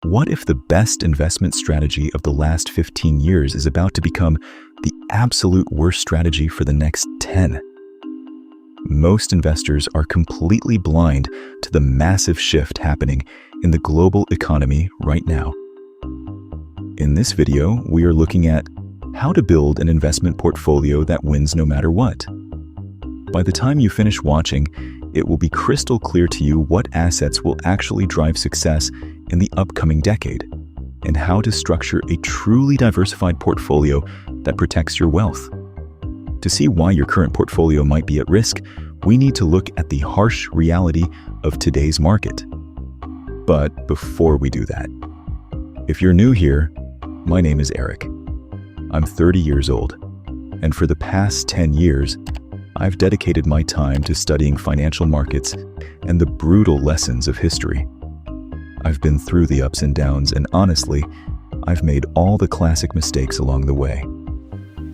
What if the best investment strategy of the last 15 years is about to become the absolute worst strategy for the next 10? Most investors are completely blind to the massive shift happening in the global economy right now. In this video, we are looking at how to build an investment portfolio that wins no matter what. By the time you finish watching, it will be crystal clear to you what assets will actually drive success in the upcoming decade, and how to structure a truly diversified portfolio that protects your wealth. To see why your current portfolio might be at risk, we need to look at the harsh reality of today's market. But before we do that, if you're new here, my name is Eric. I'm 30 years old, and for the past 10 years, I've dedicated my time to studying financial markets and the brutal lessons of history. I've been through the ups and downs, and honestly, I've made all the classic mistakes along the way.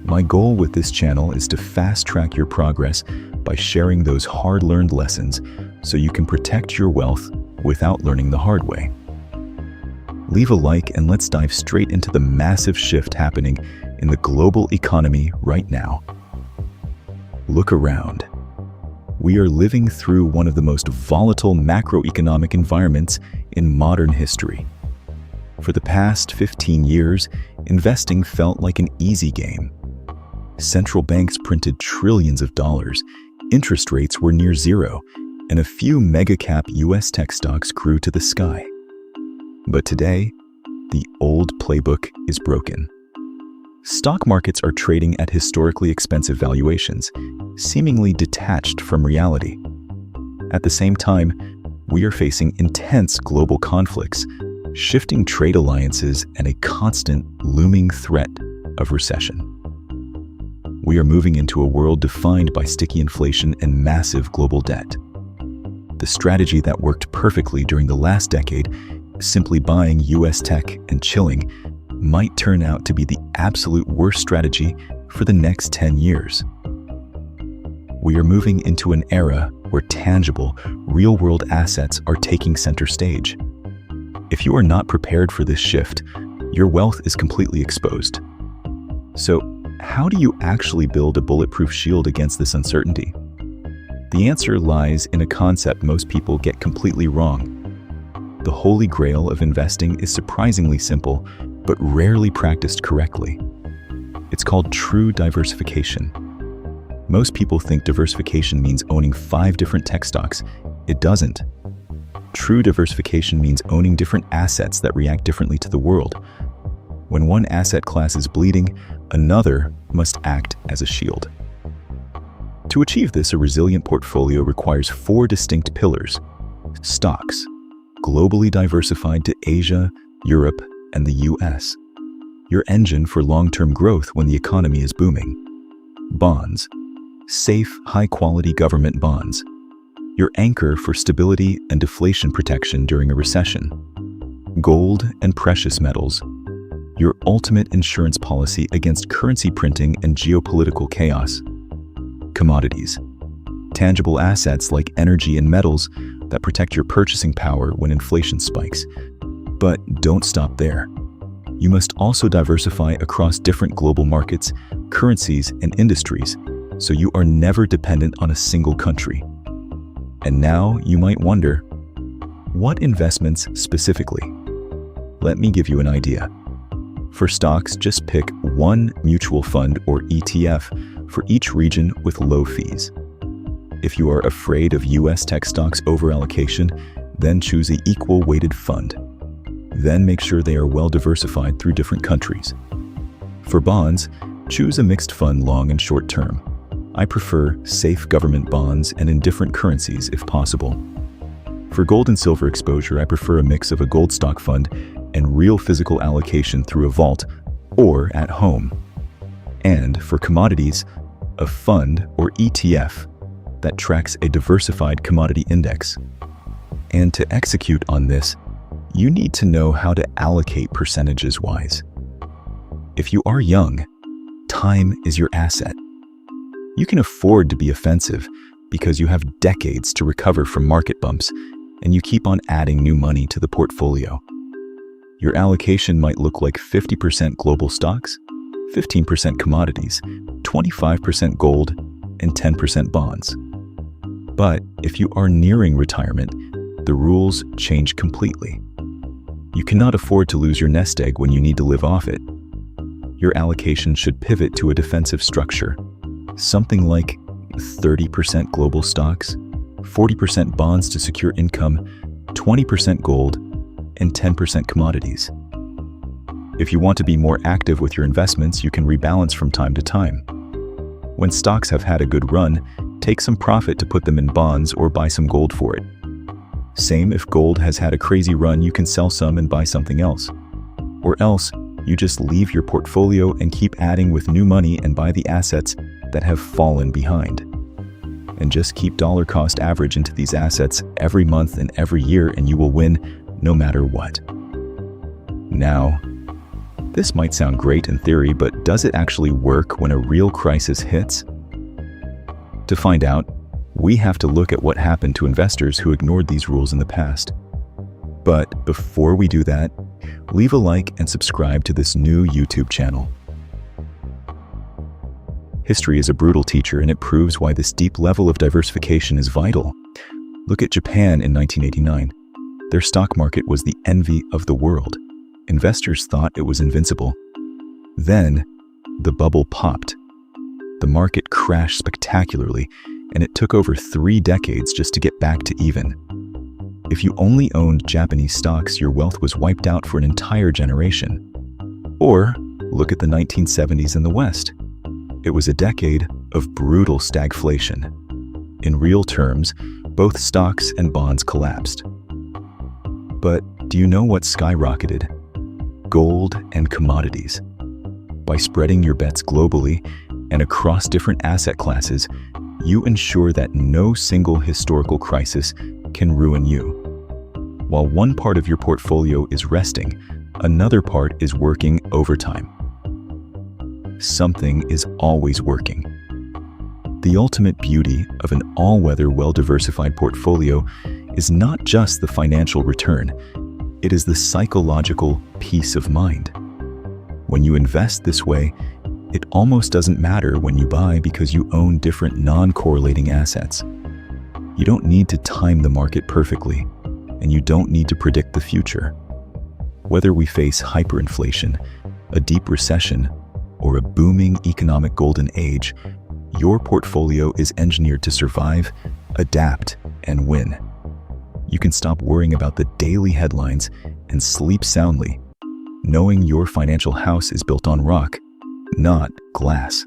My goal with this channel is to fast-track your progress by sharing those hard-learned lessons so you can protect your wealth without learning the hard way. Leave a like and let's dive straight into the massive shift happening in the global economy right now. Look around. We are living through one of the most volatile macroeconomic environments in modern history. For the past 15 years, investing felt like an easy game. Central banks printed trillions of dollars, interest rates were near zero, and a few mega-cap US tech stocks grew to the sky. But today, the old playbook is broken. Stock markets are trading at historically expensive valuations, seemingly detached from reality. At the same time, we are facing intense global conflicts, shifting trade alliances, and a constant looming threat of recession. We are moving into a world defined by sticky inflation and massive global debt. The strategy that worked perfectly during the last decade, simply buying US tech and chilling, might turn out to be the absolute worst strategy for the next 10 years. We are moving into an era where tangible, real-world assets are taking center stage. If you are not prepared for this shift, your wealth is completely exposed. So, how do you actually build a bulletproof shield against this uncertainty? The answer lies in a concept most people get completely wrong. The holy grail of investing is surprisingly simple, but rarely practiced correctly. It's called true diversification. Most people think diversification means owning 5 different tech stocks. It doesn't. True diversification means owning different assets that react differently to the world. When one asset class is bleeding, another must act as a shield. To achieve this, a resilient portfolio requires 4 distinct pillars. Stocks, globally diversified to Asia, Europe, and the US. Your engine for long-term growth when the economy is booming. Bonds, safe, high-quality government bonds. Your anchor for stability and deflation protection during a recession. Gold and precious metals. Your ultimate insurance policy against currency printing and geopolitical chaos. Commodities, tangible assets like energy and metals that protect your purchasing power when inflation spikes. But don't stop there. You must also diversify across different global markets, currencies, and industries, so you are never dependent on a single country. And now you might wonder, what investments specifically? Let me give you an idea. For stocks, just pick one mutual fund or ETF for each region with low fees. If you are afraid of US tech stocks overallocation, then choose an equal weighted fund. Then make sure they are well diversified through different countries. For bonds, choose a mixed fund long and short term. I prefer safe government bonds and in different currencies if possible. For gold and silver exposure, I prefer a mix of a gold stock fund and real physical allocation through a vault or at home. And for commodities, a fund or ETF that tracks a diversified commodity index. And to execute on this, you need to know how to allocate percentages-wise. If you are young, time is your asset. You can afford to be offensive because you have decades to recover from market bumps, and you keep on adding new money to the portfolio. Your allocation might look like 50% global stocks, 15% commodities, 25% gold, and 10% bonds. But if you are nearing retirement, the rules change completely. You cannot afford to lose your nest egg when you need to live off it. Your allocation should pivot to a defensive structure, something like 30% global stocks, 40% bonds to secure income, 20% gold, and 10% commodities. If you want to be more active with your investments, you can rebalance from time to time. When stocks have had a good run, take some profit to put them in bonds or buy some gold for it. Same if gold has had a crazy run, you can sell some and buy something else. Or else, you just leave your portfolio and keep adding with new money and buy the assets that have fallen behind. And just keep dollar cost average into these assets every month and every year, and you will win no matter what. Now, this might sound great in theory, but does it actually work when a real crisis hits? To find out, we have to look at what happened to investors who ignored these rules in the past. But before we do that, leave a like and subscribe to this new YouTube channel. History is a brutal teacher, and it proves why this deep level of diversification is vital. Look at Japan in 1989. Their stock market was the envy of the world. Investors thought it was invincible. Then, the bubble popped. The market crashed spectacularly, and it took over 3 decades just to get back to even. If you only owned Japanese stocks, your wealth was wiped out for an entire generation. Or, look at the 1970s in the West. It was a decade of brutal stagflation. In real terms, both stocks and bonds collapsed. But do you know what skyrocketed? Gold and commodities. By spreading your bets globally and across different asset classes, you ensure that no single historical crisis can ruin you. While one part of your portfolio is resting, another part is working overtime. Something is always working. The ultimate beauty of an all-weather, well-diversified portfolio is not just the financial return, it is the psychological peace of mind. When you invest this way, it almost doesn't matter when you buy because you own different non-correlating assets. You don't need to time the market perfectly, and you don't need to predict the future. Whether we face hyperinflation, a deep recession, or a booming economic golden age, your portfolio is engineered to survive, adapt, and win. You can stop worrying about the daily headlines and sleep soundly, knowing your financial house is built on rock, not glass.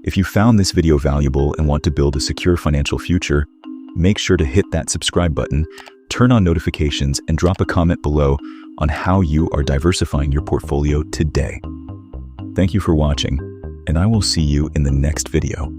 If you found this video valuable and want to build a secure financial future, make sure to hit that subscribe button, turn on notifications, and drop a comment below on how you are diversifying your portfolio today. Thank you for watching, and I will see you in the next video.